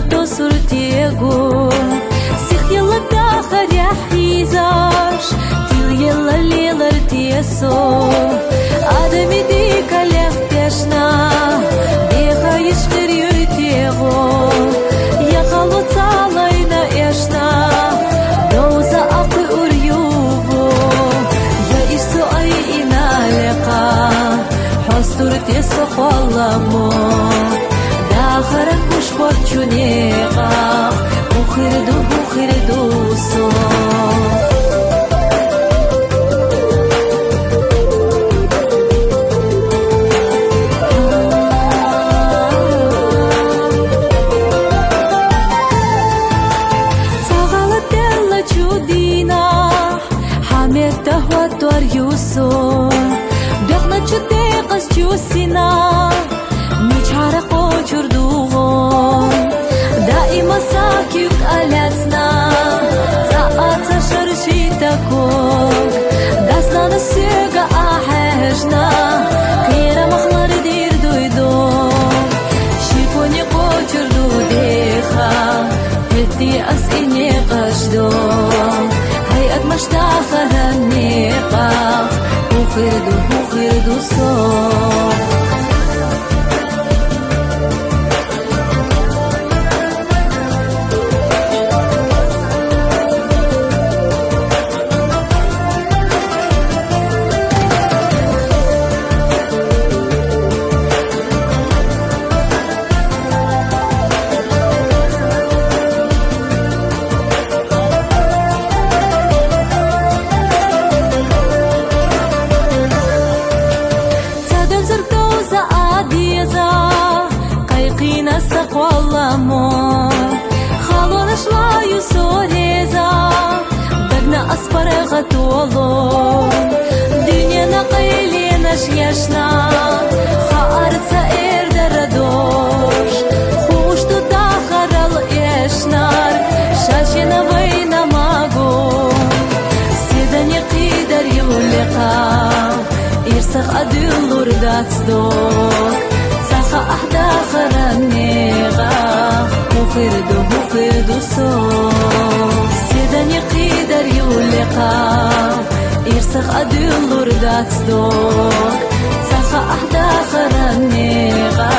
تو صورتيغو سيخ يلا تاخر يا حيزاش تيل يلا ليلر تيسو آدمي ديك لفتشنا ديخا يشقر يرتيغو يا خلو تعالينا إشنا دوزا أقل أريوبو يا إشتو أي إنا لقا حستور تيسو خالامو داخرك مش برچونيقا بخردو سو تهوى يوسو دخنا تشتيقس جوسنا نجارقو جردوغو دائما ساكيك ألاتنا ساعات شرشيتكوك داسنا نسيقا أحجنا كيرا مخلر دير دويدوك شيفوني قو جردو ديخا هدي أسئني قشدوك هيئة مشتاقة النيقة وخردو صوت خالونش لايو سوريزا دقنا أسبرغة طولو دنيا نقيلينش يشنا خارت سائر دردوش خوش تو داخر الإشنار شاشنا وينا ماغو سيدن يقيدر يولقا إرسخ أدلور داتسدوك ساخا أحدا خرانيغا بخردو سو سيدن يقيدر يولقا إرسخ أدلور داتسدوك ساخا أحدا خرانيغا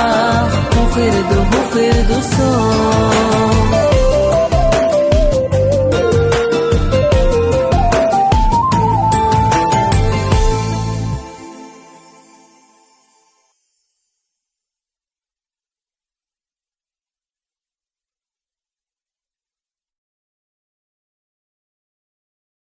بخردو سو